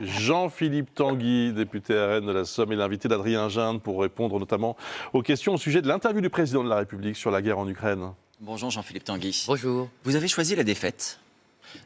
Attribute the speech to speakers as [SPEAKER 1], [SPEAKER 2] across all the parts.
[SPEAKER 1] Jean-Philippe Tanguy, député RN de la Somme, est l'invité d'Adrien Gindre pour répondre notamment aux questions au sujet de l'interview du président de la République sur la guerre en Ukraine.
[SPEAKER 2] Bonjour Jean-Philippe Tanguy.
[SPEAKER 3] Bonjour.
[SPEAKER 2] Vous avez choisi la défaite.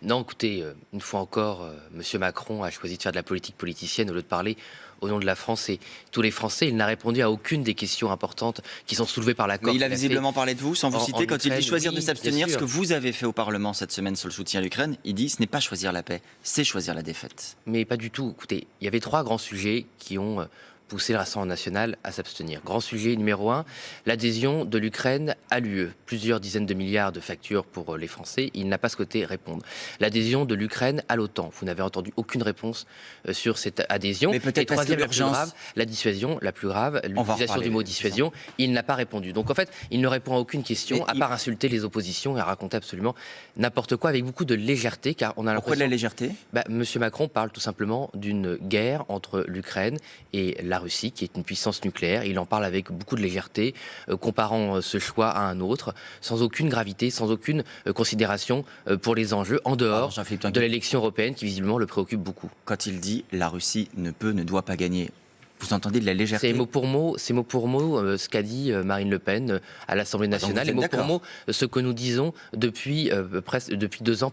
[SPEAKER 3] Non, écoutez, une fois encore, M. Macron a choisi de faire de la politique politicienne au lieu de parler au nom de la France et tous les Français. Il n'a répondu à aucune des questions importantes qui sont soulevées par l'accord.
[SPEAKER 2] Mais il a visiblement parlé de vous, sans vous citer, quand il dit choisir
[SPEAKER 3] oui,
[SPEAKER 2] de s'abstenir.
[SPEAKER 3] bien
[SPEAKER 2] Ce que
[SPEAKER 3] sûr.
[SPEAKER 2] vous avez fait au Parlement cette semaine sur le soutien à l'Ukraine, il dit ce n'est pas choisir la paix, c'est choisir la défaite.
[SPEAKER 3] Mais pas du tout. Écoutez, il y avait trois grands sujets qui ont poussé le Rassemblement national à s'abstenir. Grand sujet numéro 1, l'adhésion de l'Ukraine à l'UE. Plusieurs dizaines de milliards de factures pour les Français. Il n'a pas souhaité répondre. L'adhésion de l'Ukraine à l'OTAN. Vous n'avez entendu aucune réponse sur cette adhésion.
[SPEAKER 2] Mais peut-être
[SPEAKER 3] Et
[SPEAKER 2] parce que
[SPEAKER 3] troisième, la plus
[SPEAKER 2] l'urgence-
[SPEAKER 3] grave, la dissuasion, la plus grave,
[SPEAKER 2] On va
[SPEAKER 3] l'utilisation
[SPEAKER 2] reparler
[SPEAKER 3] du mot
[SPEAKER 2] de ça.
[SPEAKER 3] dissuasion. Il n'a pas répondu. Donc en fait, il ne répond à aucune question,
[SPEAKER 2] Mais
[SPEAKER 3] à part insulter les oppositions et à raconter absolument n'importe quoi avec beaucoup de légèreté, car on a
[SPEAKER 2] Pourquoi de la
[SPEAKER 3] l'impression...
[SPEAKER 2] légèreté?
[SPEAKER 3] Monsieur Macron parle tout simplement d'une guerre entre l'Ukraine et la Russie, qui est une puissance nucléaire. Il en parle avec beaucoup de légèreté, comparant ce choix à un autre, sans aucune gravité, sans aucune considération pour les enjeux, en dehors
[SPEAKER 2] Alors, Jean-Philippe Tanguy,
[SPEAKER 3] de l'élection européenne, qui visiblement le préoccupe beaucoup.
[SPEAKER 2] quand il dit la Russie ne peut, ne doit pas gagner, vous entendez de la légèreté?
[SPEAKER 3] C'est mot pour mot, ce qu'a dit Marine Le Pen à l'Assemblée
[SPEAKER 2] donc
[SPEAKER 3] nationale,
[SPEAKER 2] vous
[SPEAKER 3] et
[SPEAKER 2] êtes
[SPEAKER 3] mot pour mot ce que nous disons depuis depuis 2 ans,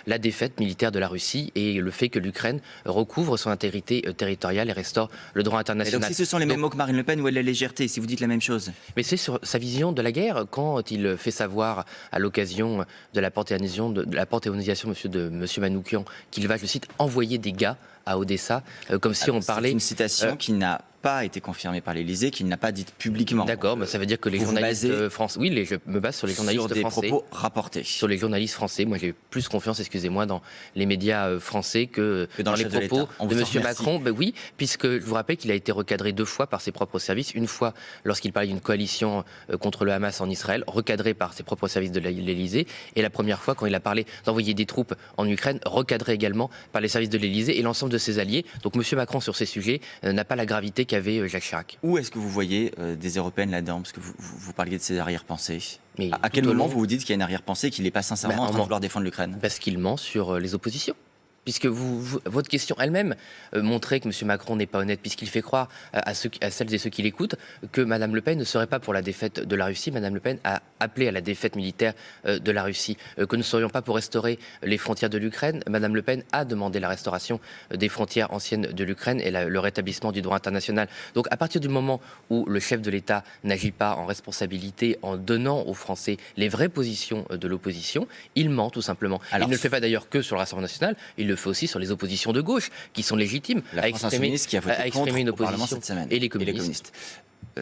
[SPEAKER 3] la défaite militaire de la Russie et le fait que l'Ukraine recouvre son intégrité territoriale et restaure le droit
[SPEAKER 2] Et
[SPEAKER 3] international.
[SPEAKER 2] donc si ce sont les mêmes mots que Marine Le Pen, où est la légèreté, si vous dites la même chose?
[SPEAKER 3] Mais c'est sur sa vision de la guerre, quand il fait savoir à l'occasion de la panthéonisation de M. Manoukian qu'il va, je cite, envoyer des gars à Odessa, comme si on parlait...
[SPEAKER 2] C'est une citation qui n'a pas été confirmée par l'Élysée, qu'il n'a pas dite publiquement.
[SPEAKER 3] D'accord, mais ça veut dire que les
[SPEAKER 2] vous vous
[SPEAKER 3] journalistes
[SPEAKER 2] basez
[SPEAKER 3] français... Oui, je me base sur les journalistes
[SPEAKER 2] sur des
[SPEAKER 3] français.
[SPEAKER 2] propos rapportés.
[SPEAKER 3] Sur les journalistes français. Moi, j'ai plus confiance, excusez-moi, dans les médias français que
[SPEAKER 2] dans
[SPEAKER 3] dans
[SPEAKER 2] le
[SPEAKER 3] les
[SPEAKER 2] chef de
[SPEAKER 3] propos
[SPEAKER 2] l'État. On
[SPEAKER 3] de
[SPEAKER 2] vous en
[SPEAKER 3] M.
[SPEAKER 2] remercie.
[SPEAKER 3] Macron. Ben oui, puisque je vous rappelle qu'il a été recadré 2 fois par ses propres services. Une fois lorsqu'il parlait d'une coalition contre le Hamas en Israël, recadré par ses propres services de l'Élysée. Et la première fois, quand il a parlé d'envoyer des troupes en Ukraine, recadré également par les services de l'Élysée et l'ensemble de ses alliés. Donc M. Macron, sur ces sujets, n'a pas la gravité qu'avait Jacques Chirac.
[SPEAKER 2] Où est-ce que vous voyez des Européennes là-dedans? Parce que vous parliez de ces arrière-pensées.
[SPEAKER 3] Mais
[SPEAKER 2] À quel
[SPEAKER 3] tout au
[SPEAKER 2] moment
[SPEAKER 3] long-
[SPEAKER 2] vous vous dites qu'il y a une arrière-pensée, qu'il n'est pas sincèrement en train de vouloir défendre l'Ukraine?
[SPEAKER 3] Parce qu'il ment sur les oppositions. Puisque votre question elle-même montrait que M. Macron n'est pas honnête, puisqu'il fait croire à celles et ceux qui l'écoutent que Mme Le Pen ne serait pas pour la défaite de la Russie. Mme Le Pen a appelé à la défaite militaire de la Russie, que nous ne serions pas pour restaurer les frontières de l'Ukraine. Mme Le Pen a demandé la restauration des frontières anciennes de l'Ukraine et le rétablissement du droit international. Donc à partir du moment où le chef de l'État n'agit pas en responsabilité, en donnant aux Français les vraies positions de l'opposition, il ment tout simplement.
[SPEAKER 2] Alors,
[SPEAKER 3] il ne le fait pas d'ailleurs que sur le Rassemblement national, il le fait aussi sur les oppositions de gauche, qui sont légitimes
[SPEAKER 2] La
[SPEAKER 3] à
[SPEAKER 2] France
[SPEAKER 3] exprimer,
[SPEAKER 2] Insoumise qui a voté
[SPEAKER 3] à exprimer
[SPEAKER 2] contre
[SPEAKER 3] une
[SPEAKER 2] au Parlement
[SPEAKER 3] opposition.
[SPEAKER 2] cette semaine.
[SPEAKER 3] Et les communistes.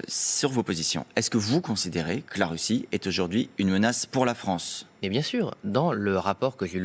[SPEAKER 2] Sur vos positions, est-ce que vous considérez que la Russie est aujourd'hui une menace pour la France?
[SPEAKER 3] Et bien sûr, dans le rapport que j'ai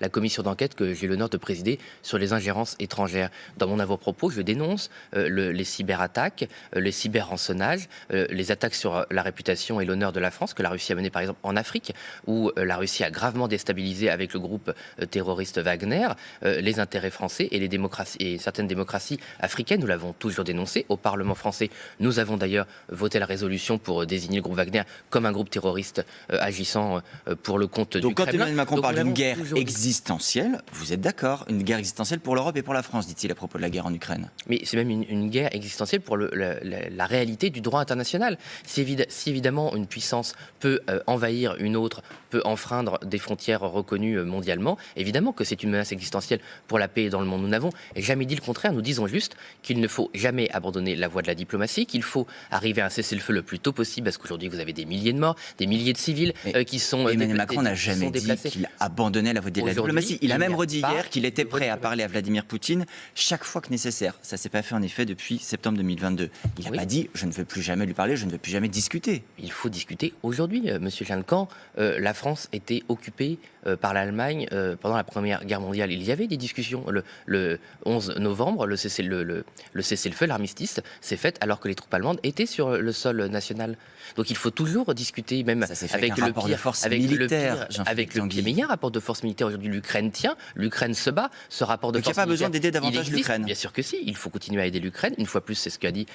[SPEAKER 3] la commission d'enquête que j'ai l'honneur de présider sur les ingérences étrangères, dans mon avant-propos, je dénonce les cyberattaques, les cyberrançonnages, les attaques sur la réputation et l'honneur de la France que la Russie a mené par exemple en Afrique, où la Russie a gravement déstabilisé avec le groupe terroriste Wagner les intérêts français et les démocraties et certaines démocraties africaines. Nous l'avons toujours dénoncé au Parlement français. Nous avons d'ailleurs voté la résolution pour désigner le groupe Wagner comme un groupe terroriste agissant pour le compte
[SPEAKER 2] Donc
[SPEAKER 3] du
[SPEAKER 2] quand
[SPEAKER 3] Kremlin.
[SPEAKER 2] Emmanuel Macron
[SPEAKER 3] Donc,
[SPEAKER 2] parle
[SPEAKER 3] nous
[SPEAKER 2] d'une
[SPEAKER 3] l'avons
[SPEAKER 2] guerre
[SPEAKER 3] toujours dit.
[SPEAKER 2] existentielle, vous êtes d'accord? Une guerre existentielle pour l'Europe et pour la France, dit-il à propos de la guerre en Ukraine.
[SPEAKER 3] Mais c'est même une guerre existentielle pour la réalité du droit international. Si évidemment une puissance peut envahir une autre, peut enfreindre des frontières reconnues mondialement, évidemment que c'est une menace existentielle pour la paix dans le monde. Nous n'avons jamais dit le contraire. Nous disons juste qu'il ne faut jamais abandonner la voie de la diplomatie, qu'il faut arriver à un cessez-le-feu le plus tôt possible, parce qu'aujourd'hui vous avez des milliers de morts, des milliers de civils qui sont
[SPEAKER 2] Emmanuel Macron n'a jamais dit
[SPEAKER 3] déplacés.
[SPEAKER 2] qu'il abandonnait la voie de la
[SPEAKER 3] Aujourd'hui,
[SPEAKER 2] diplomatie. Il a
[SPEAKER 3] il
[SPEAKER 2] même
[SPEAKER 3] n'y a
[SPEAKER 2] redit
[SPEAKER 3] pas
[SPEAKER 2] hier qu'il était
[SPEAKER 3] de
[SPEAKER 2] prêt à
[SPEAKER 3] voie
[SPEAKER 2] parler à Vladimir Poutine chaque fois que nécessaire. Ça s'est pas fait en effet depuis septembre 2022. Il n'a
[SPEAKER 3] Oui.
[SPEAKER 2] pas dit je ne veux plus jamais lui parler, je ne veux plus jamais discuter.
[SPEAKER 3] Il faut discuter aujourd'hui, Monsieur Jeanne. Quand la France était occupée par l'Allemagne pendant la Première Guerre mondiale, il y avait des discussions. Le 11 novembre, le cessez-le-feu, l'armistice, s'est fait alors que les troupes troupes allemandes étaient sur le sol national. Donc il faut toujours discuter, même
[SPEAKER 2] Ça s'est fait
[SPEAKER 3] avec
[SPEAKER 2] avec un
[SPEAKER 3] le
[SPEAKER 2] rapport de
[SPEAKER 3] pire,
[SPEAKER 2] force
[SPEAKER 3] avec le
[SPEAKER 2] militaire,
[SPEAKER 3] pire,
[SPEAKER 2] Jean-Philippe
[SPEAKER 3] avec le
[SPEAKER 2] Tanguy.
[SPEAKER 3] pire. Mais il y a un rapport de force militaire aujourd'hui. L'Ukraine tient, l'Ukraine se bat. Ce rapport de
[SPEAKER 2] Donc il n'y a
[SPEAKER 3] force
[SPEAKER 2] pas besoin
[SPEAKER 3] militaire,
[SPEAKER 2] d'aider
[SPEAKER 3] il
[SPEAKER 2] davantage
[SPEAKER 3] existe.
[SPEAKER 2] l'Ukraine.
[SPEAKER 3] Bien sûr que si. Il faut continuer à aider l'Ukraine. Une fois plus, c'est ce qu'a dit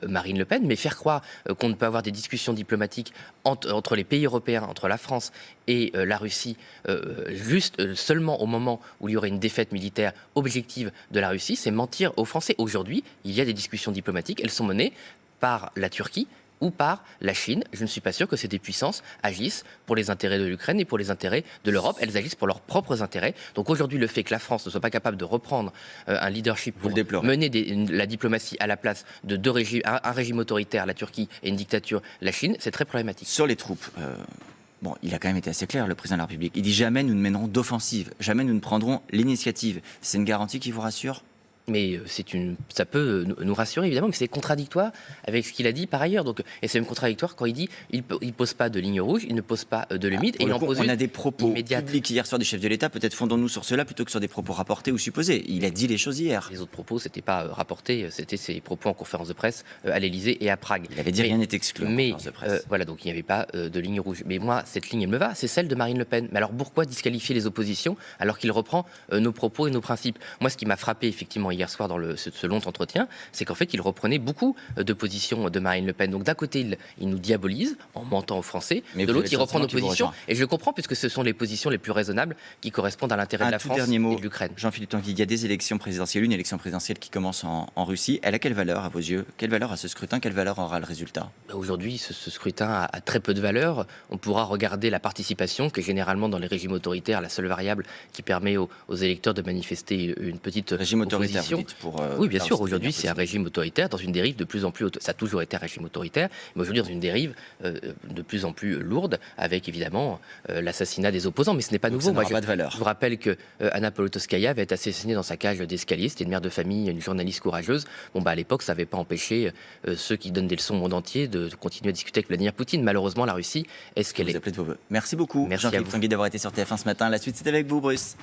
[SPEAKER 3] Marine Le Pen. Mais faire croire qu'on ne peut avoir des discussions diplomatiques entre les pays européens, entre la France et la Russie, seulement au moment où il y aurait une défaite militaire objective de la Russie, c'est mentir aux Français. Aujourd'hui, il y a des discussions diplomatiques. Elles sont menées par la Turquie ou par la Chine. Je ne suis pas sûr que ces deux puissances agissent pour les intérêts de l'Ukraine et pour les intérêts de l'Europe. Elles agissent pour leurs propres intérêts. Donc aujourd'hui, le fait que la France ne soit pas capable de reprendre un leadership pour mener la diplomatie à la place de deux régimes, un régime autoritaire, la Turquie, et une dictature, la Chine, c'est très problématique.
[SPEAKER 2] Sur les troupes, bon, il a quand même été assez clair, le président de la République. Il dit jamais nous ne mènerons d'offensive, jamais nous ne prendrons l'initiative. C'est une garantie qui vous rassure ?
[SPEAKER 3] Mais ça peut nous rassurer évidemment, mais c'est contradictoire avec ce qu'il a dit par ailleurs. Donc, et c'est même contradictoire quand il dit il pose pas de ligne rouge, il ne pose pas de limite, et il en pose une.
[SPEAKER 2] On a des propos
[SPEAKER 3] immédiate.
[SPEAKER 2] publics hier soir du chef de l'État. Peut-être fondons-nous sur cela plutôt que sur des propos rapportés ou supposés. Il a dit les choses hier.
[SPEAKER 3] Les autres propos, c'était pas rapporté, c'était ses propos en conférence de presse à l'Élysée et à Prague.
[SPEAKER 2] Il avait dit rien n'est exclu.
[SPEAKER 3] Mais
[SPEAKER 2] en conférence de presse.
[SPEAKER 3] voilà, donc il n'y avait pas de ligne rouge. Mais moi, cette ligne, elle me va, c'est celle de Marine Le Pen. Mais alors pourquoi disqualifier les oppositions alors qu'il reprend nos propos et nos principes ? Moi, ce qui m'a frappé effectivement hier soir dans ce long entretien, c'est qu'en fait, il reprenait beaucoup de positions de Marine Le Pen. Donc d'un côté, il nous diabolise en mentant aux Français,
[SPEAKER 2] mais
[SPEAKER 3] de l'autre, il reprend nos
[SPEAKER 2] qu'il vous
[SPEAKER 3] positions.
[SPEAKER 2] rejoint.
[SPEAKER 3] Et je le comprends, puisque ce sont les positions les plus raisonnables qui correspondent à l'intérêt de la France et de l'Ukraine.
[SPEAKER 2] Jean-Philippe Tanguy, il y a des élections présidentielles, une élection présidentielle qui commence en Russie. Elle a quelle valeur à vos yeux ? Quelle valeur a ce scrutin ? Quelle valeur aura le résultat ?
[SPEAKER 3] Aujourd'hui, ce scrutin a très peu de valeur. On pourra regarder la participation, qui est généralement dans les régimes autoritaires la seule variable qui permet aux électeurs de manifester une petite
[SPEAKER 2] régime autoritaire,
[SPEAKER 3] opposition.
[SPEAKER 2] vous dites, pour,
[SPEAKER 3] oui, bien sûr. Aujourd'hui, c'est un régime autoritaire dans une dérive de plus en plus... Ça a toujours été un régime autoritaire, mais aujourd'hui dans une dérive de plus en plus lourde, avec évidemment l'assassinat des opposants. Mais ce n'est pas nouveau.
[SPEAKER 2] Moi, pas de valeur.
[SPEAKER 3] Je vous rappelle que Anna Politkovskaya avait été assassinée dans sa cage d'escalier. C'était une mère de famille, une journaliste courageuse. Bon, bah, à l'époque, ça n'avait pas empêché ceux qui donnent des leçons au monde entier de continuer à discuter avec Vladimir Poutine. Malheureusement, la Russie est ce qu'elle est.
[SPEAKER 2] Vous appelez de vos voeux. Merci beaucoup,
[SPEAKER 3] Merci
[SPEAKER 2] Jean-Philippe Tanguy, d'avoir été sur TF1 ce matin. La suite, c'est avec vous, Bruce.